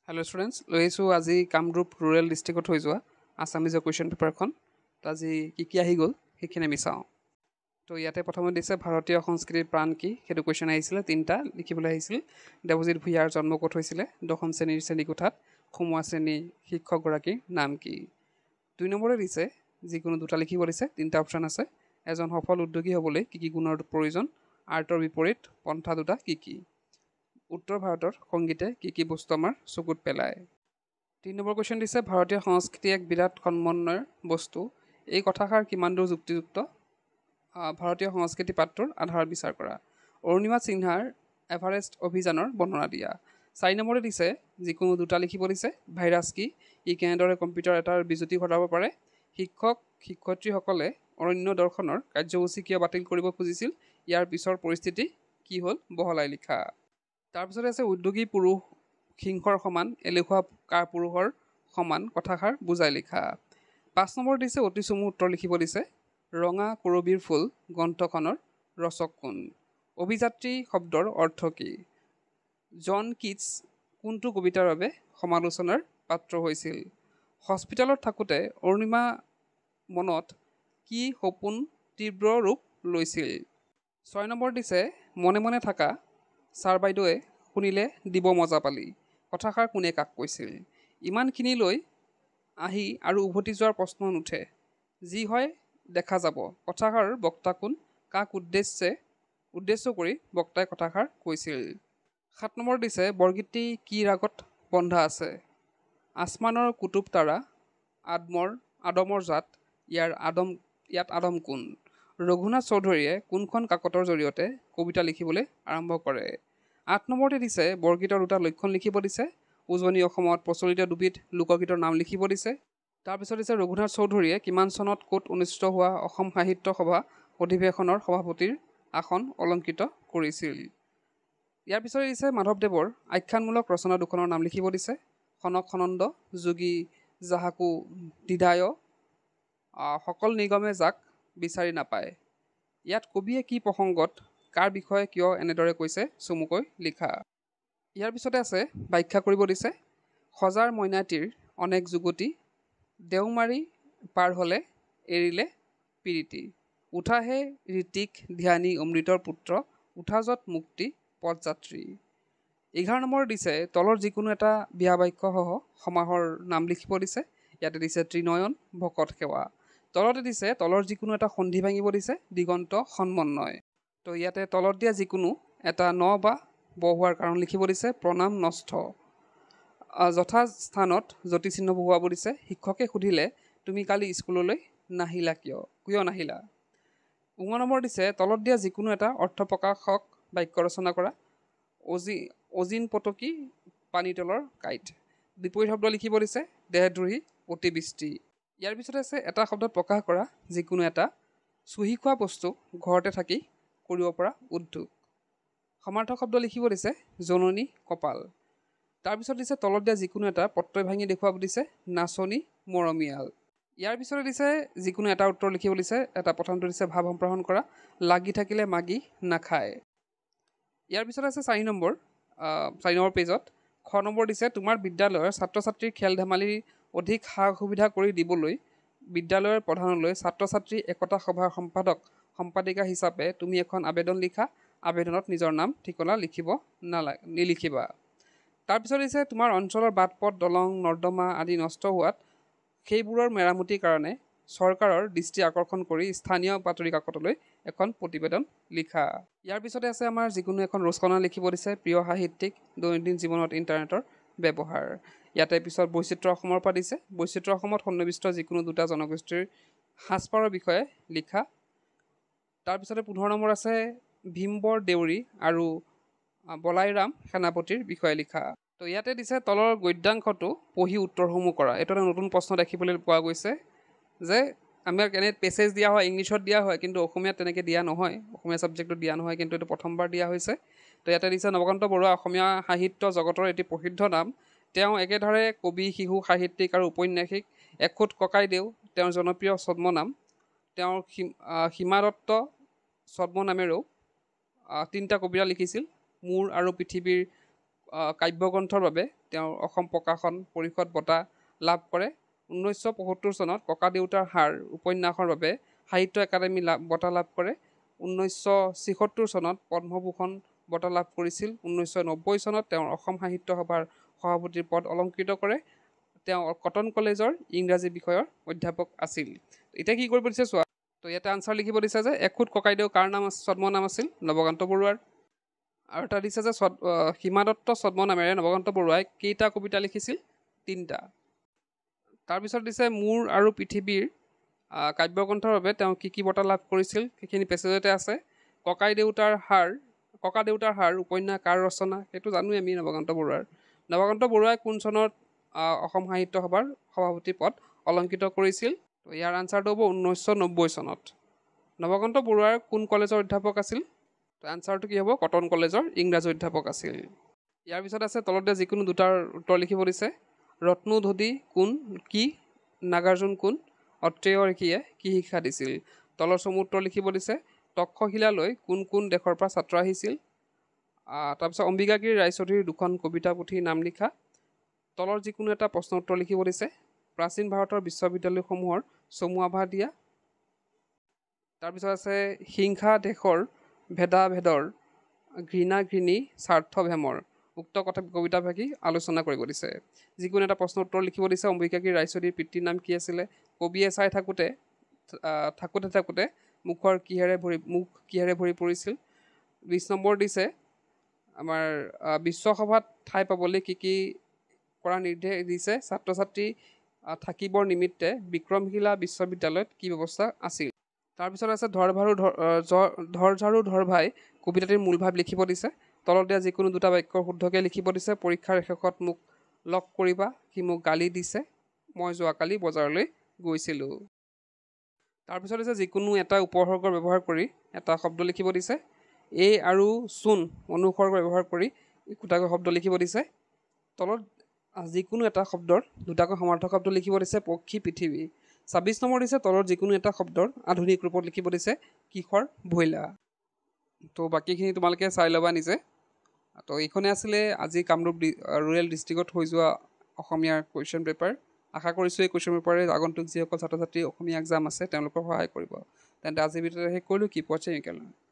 Hello' students লৈ আহিছোঁ আজি কামৰূপ ৰুৰেল ডিষ্ট্ৰিক্টত হৈ যোৱা আছামিজৰ কুৱেশ্যন পেপাৰখন তো আজি কি আহি গ'ল সেইখিনি আমি চাওঁ তো ইয়াতে প্ৰথমে দিছে ভাৰতীয় সংস্কৃতিৰ প্ৰাণ কি সেইটো কুৱেশ্যন আহিছিলে তিনিটা লিখিবলৈ আহিছিল দেৱজিৎ ভূঞাৰ জন্ম ক'ত হৈছিলে দশম শ্ৰেণীৰ শ্ৰেণীকোঠাত সোমোৱা শ্ৰেণীৰ শিক্ষকগৰাকীৰ নাম কি 2 নম্বৰে দিছে যিকোনো দুটা লিখিব দিছে তিনিটা অপশ্যন আছে এজন সফল উদ্যোগী হ'বলৈ কি গুণৰ প্ৰয়োজন আৰ্টৰ বিপৰীত পন্থা দুটা কি উত্তৰ ভাৰতৰ সংগীতে কি বস্তু আমাৰ চকুত পেলায় 3 নম্বৰ কুৱেশ্যন দিছে ভাৰতীয় সংস্কৃতি এক বিৰাট সমন্বয়ৰ বস্তু এই কথাষাৰ কিমান দূৰ যুক্তিযুক্ত ভাৰতীয় সংস্কৃতি পাঠটোৰ আধাৰ বিচাৰ কৰা অৰুণিমা সিনহাৰ এভাৰেষ্ট অভিযানৰ বৰ্ণনা দিয়া 4 নম্বৰে দিছে যিকোনো দুটা লিখিব দিছে ভাইৰাছ কি ই কেনেদৰে কম্পিউটাৰ এটাৰ বিজুতি ঘটাব পাৰে শিক্ষক শিক্ষয়িত্ৰীসকলে অৰণ্য দৰ্শনৰ কাৰ্যসূচী কিয় বাতিল কৰিব খুজিছিল ইয়াৰ পিছৰ পৰিস্থিতি কি হ'ল বহলাই লিখা তাৰপিছতে আছে উদ্যোগী পুৰুষ সিংহৰ সমান এলেহুৱা কাৰ পুৰুষৰ সমান কথাষাৰ বুজাই লিখা 5 নম্বৰ দিছে অতি চমু উত্তৰ লিখিব দিছে ৰঙা কৰবীৰ ফুল গ্ৰন্থখনৰ ৰচক কোন অভিযাত্ৰী শব্দৰ অৰ্থ কি জন কিটছ কোনটো কবিতাৰ বাবে সমালোচনাৰ পাত্ৰ হৈছিল হস্পিটেলত থাকোঁতে অৰুণিমা মনত কি সপোন তীব্ৰ ৰূপ লৈছিল 6 নম্বৰ দিছে মনে মনে থকা ছাৰ বাইদেৱে শুনিলে দিব মজা পালি কথাষাৰ কোনে কাক কৈছিল ইমানখিনি লৈ আহি আৰু উভতি যোৱাৰ প্ৰশ্ন নুঠে যি হয় দেখা যাব কথাষাৰ বক্তা কোন কাক উদ্দেশ্য কৰি বক্তাই কথাষাৰ কৈছিল 7 নম্বৰ দিছে বৰগীতটি কি ৰাগত বন্ধা আছে আসমানৰ কুতুব তাৰা আদমৰ জাত ইয়াত আদম কোন ৰঘুনাথ চৌধুৰীয়ে কোনখন কাকতৰ জৰিয়তে কবিতা লিখিবলৈ আৰম্ভ কৰে 8 নম্বৰতে দিছে বৰগীতৰ দুটা লক্ষণ লিখিব দিছে উজনি অসমত প্ৰচলিত দুবিধ লোকগীতৰ নাম লিখিব দিছে তাৰপিছত দিছে ৰঘুনাথ চৌধুৰীয়ে কিমান চনত ক'ত অনুষ্ঠিত হোৱা অসম সাহিত্য সভা অধিৱেশনৰ সভাপতিৰ আসন অলংকৃত কৰিছিল ইয়াৰ পিছতে দিছে মাধৱদেৱৰ আখ্যানমূলক ৰচনা দুখনৰ নাম লিখিব দিছে খনক খনন্দ যোগী যাহাকো দিধায় সকল নিগমে যাক বিচাৰি নাপায় ইয়াত কবিয়ে কি প্ৰসংগত কাৰ বিষয়ে কিয় এনেদৰে কৈছে চমুকৈ লিখা ইয়াৰ পিছতে আছে ব্যাখ্যা কৰিব দিছে সজাৰ মইনাটিৰ অনেক যুগতি দেওমাৰি পাৰ হ'লে এৰিলে পিৰিতি উঠাহে ঋতিক ধ্যানী অমৃতৰ পুত্ৰ উঠা যত মুক্তি পদযাত্ৰী 11 নম্বৰ দিছে তলৰ যিকোনো এটা বিয়া বাক্যসহ সমাহৰ নাম লিখিব দিছে ইয়াতে দিছে ত্ৰিনয়ন ভকত সেৱা তলতে দিছে তলৰ যিকোনো এটা সন্ধি ভাঙিব দিছে দিগন্ত সন্মন্বয় তো ইয়াতে তলত দিয়া যিকোনো এটা ন বা ব হোৱাৰ কাৰণ লিখিব দিছে প্ৰণাম নষ্ঠ যথাস্থানত জ্যোতিচিহ্ন বহুৱাব দিছে শিক্ষকে সুধিলে তুমি কালি স্কুললৈ নাহিলা কিয় নাহিলা 19 নম্বৰ দিছে তলত দিয়া যিকোনো এটা অৰ্থ প্ৰকাশক বাক্য ৰচনা কৰা অজিন পতকী পানীতলৰ কাইট বিপৰীত শব্দ লিখিব দিছে দেহদ্ৰোহী অতিবৃষ্টি ইয়াৰ পিছতে আছে এটা শব্দত প্ৰকাশ কৰা যিকোনো এটা চুহি খোৱা বস্তু ঘৰতে থাকি কৰিব পৰা উদ্যোগ সমাৰ্থক শব্দ লিখিব দিছে জননী কপাল তাৰপিছত দিছে তলত দিয়া যিকোনো এটা পত্ৰই ভাঙি দেখুৱাব দিছে নাচনী মৰমীয়াল ইয়াৰ পিছতে দিছে যিকোনো এটা উত্তৰ লিখিব দিছে এটা প্ৰথমটো দিছে ভাৱ সম্প্ৰসাৰণ কৰা লাগি থাকিলে মাগি নাখায় ইয়াৰ পিছত আছে 4 নম্বৰ পেজত খ নম্বৰ দিছে তোমাৰ বিদ্যালয়ৰ ছাত্ৰ ছাত্ৰীৰ খেল ধেমালিৰ অধিক সা সুবিধা কৰি দিবলৈ বিদ্যালয়ৰ প্ৰধানলৈ ছাত্ৰ ছাত্ৰী একতা সভাৰ সম্পাদিকা হিচাপে তুমি এখন আবেদন লিখা আবেদনত নিজৰ নাম ঠিকনা নিলিখিবা তাৰপিছত দিছে তোমাৰ অঞ্চলৰ বাট পথ দলং নৰ্দমা আদি নষ্ট হোৱাত সেইবোৰৰ মেৰামতিৰ কাৰণে চৰকাৰৰ দৃষ্টি আকৰ্ষণ কৰি স্থানীয় বাতৰি কাকতলৈ এখন প্ৰতিবেদন লিখা ইয়াৰ পিছতে আছে আমাৰ যিকোনো এখন ৰচনা লিখিব দিছে প্ৰিয় সাহিত্যিক দৈনন্দিন জীৱনত ইণ্টাৰনেটৰ ব্যৱহাৰ ইয়াতে পিছত বৈচিত্ৰ অসমৰ পৰা দিছে বৈচিত্ৰ অসমত সন্নিৱিষ্ট যিকোনো দুটা জনগোষ্ঠীৰ সাজপাৰৰ বিষয়ে লিখা তাৰপিছতে 15 নম্বৰ আছে ভীমবৰ দেউৰী আৰু বলাইৰাম সেনাপতিৰ বিষয়ে লিখা তো ইয়াতে দিছে তলৰ গদ্যাংশটো পঢ়ি উত্তৰসমূহ কৰা এইটো এটা নতুন প্ৰশ্ন দেখিবলৈ পোৱা গৈছে যে আমাক এনে পেছেজ দিয়া হয় ইংলিছত দিয়া হয় কিন্তু অসমীয়াত তেনেকৈ দিয়া নহয় অসমীয়া ছাবজেক্টত দিয়া নহয় কিন্তু এইটো প্ৰথমবাৰ দিয়া হৈছে তো ইয়াতে দিছে নৱকান্ত বৰুৱা অসমীয়া সাহিত্য জগতৰ এটি প্ৰসিদ্ধ নাম তেওঁ একেধাৰে কবি শিশু সাহিত্যিক আৰু ঔপন্যাসিক এখুত ককাইদেউ তেওঁৰ জনপ্ৰিয় ছদ্মনাম তেওঁৰ সীমা দত্ত ছদ্মনামেৰেও 3টা কবিতা লিখিছিল মোৰ আৰু পৃথিৱীৰ কাব্যগ্ৰন্থৰ বাবে তেওঁ অসম প্ৰকাশন পৰিষদ বঁটা লাভ কৰে। 1975 চনত ককা দেউতাৰ হাড় উপন্যাসৰ বাবে সাহিত্য একাডেমী বঁটা লাভ কৰে। 1976 চনত পদ্মভূষণ বঁটা লাভ কৰিছিল। 1990 চনত তেওঁৰ অসম সাহিত্য সভাৰ সভাপতিৰ পদ অলংকৃত কৰে। তেওঁ কটন কলেজৰ ইংৰাজী বিষয়ৰ অধ্যাপক আছিল। এতিয়া কি কৰিব দিছে চোৱা। তো ইয়াতে আনচাৰ লিখিব দিছে যে এখুত ককাইদেউ কাৰ নাম ছদ্মনাম আছিল? নৱকান্ত বৰুৱাৰ। আৰু এটা দিছে যে সীমা দত্ত ছদ্ম নামেৰে নৱকান্ত বৰুৱাই কেইটা কবিতা লিখিছিল? 3টা। তাৰপিছত দিছে মোৰ আৰু পৃথিৱীৰ কাব্যগ্ৰন্থৰ বাবে তেওঁ কি বঁটা লাভ কৰিছিল সেইখিনি পেছেজতে আছে। ককা দেউতাৰ হাড় উপন্যাস কাৰ ৰচনা? সেইটো জানোৱেই আমি নৱকান্ত বৰুৱাৰ। নৱকান্ত বৰুৱাই কোন চনত অসম সাহিত্য সভাৰ সভাপতি পদ অলংকৃত কৰিছিল? তো ইয়াৰ আনচাৰটো হ'ব 1990 চনত। নৱকান্ত বৰুৱাৰ কোন কলেজৰ অধ্যাপক আছিল? তো আনচাৰটো কি হ'ব? কটন কলেজৰ ইংৰাজী অধ্যাপক আছিল। ইয়াৰ পিছত আছে তলত দিয়া যিকোনো দুটাৰ উত্তৰ লিখিব দিছে। ৰত্নোধতী কোন কি? নাগাৰ্জুন কোন? অত্ৰেয় ঋষিয়ে কি শিক্ষা দিছিল? তলৰ চমু উত্তৰ লিখিব দিছে। তক্ষশিলালৈ কোন কোন দেশৰ পৰা ছাত্ৰ আহিছিল? তাৰপিছত অম্বিকাগিৰি ৰায়চৌধুৰীৰ দুখন কবিতা পুথিৰ নাম লিখা। তলৰ যিকোনো এটা প্ৰশ্ন উত্তৰ লিখিব দিছে। প্ৰাচীন ভাৰতৰ বিশ্ববিদ্যালয়সমূহৰ চমু আভা দিয়া। তাৰপিছত আছে হিংসা দেশৰ ভেদাভেদৰ ঘৃণা ঘৃণী স্বাৰ্থ ভেমৰ উক্ত কবিতাভাগি আলোচনা কৰিব দিছে। যিকোনো এটা প্ৰশ্ন উত্তৰ লিখিব দিছে। অম্বিকাগিৰি ৰায়চৌধুৰীৰ পিতৃৰ নাম কি আছিলে? কবিয়ে চাই থাকোঁতে মুখ কিহেৰে ভৰি পৰিছিল? 20 নম্বৰ দিছে আমাৰ বিশ্বসভাত ঠাই পাবলৈ কি কৰা নিৰ্দেশ দিছে? ছাত্ৰ ছাত্ৰী থাকিবৰ নিমিত্তে বিক্ৰমশিলা বিশ্ববিদ্যালয়ত কি ব্যৱস্থা আছিল? তাৰপিছত আছে ধৰ ঝাৰু ধৰ ভাই কবিতাটিৰ মূল ভাৱ লিখিব দিছে। তলত দিয়া যিকোনো দুটা বাক্যৰ শুদ্ধকৈ লিখিব দিছে। পৰীক্ষাৰ শেষত মোক লগ কৰিবা, সি মোক গালি দিছে, মই যোৱাকালি বজাৰলৈ গৈছিলোঁ। তাৰপিছত আছে যিকোনো এটা উপসৰ্গৰ ব্যৱহাৰ কৰি এটা শব্দ লিখিব দিছে। এই আৰু চোন অনুসৰ্গ ব্যৱহাৰ কৰি দুটাকৈ শব্দ লিখিব দিছে। তলত যিকোনো এটা শব্দৰ দুটাকৈ সমাৰ্থক শব্দ লিখিব দিছে। পক্ষী পৃথিৱী। 26 নম্বৰ দিছে তলত যিকোনো এটা শব্দৰ আধুনিক ৰূপত লিখিব দিছে। কিশোৰ ভৈলা। তো বাকীখিনি তোমালোকে চাই ল'বা নিজে। তো এইখনে আছিলে আজি কামৰূপ ৰুৰেল ডিষ্ট্ৰিক্টত হৈ যোৱা অসমীয়াৰ কুৱেশ্যন পেপাৰ। আশা কৰিছোঁ এই কুৱেশ্যন পেপাৰে আগন্তুক যিসকল ছাত্ৰ ছাত্ৰী অসমীয়া এক্সাম আছে তেওঁলোকৰ সহায় কৰিব। তেন্তে আজিৰ ভিতৰতে শেষ কৰিলোঁ। কিপ ৱাচিং একেলগে।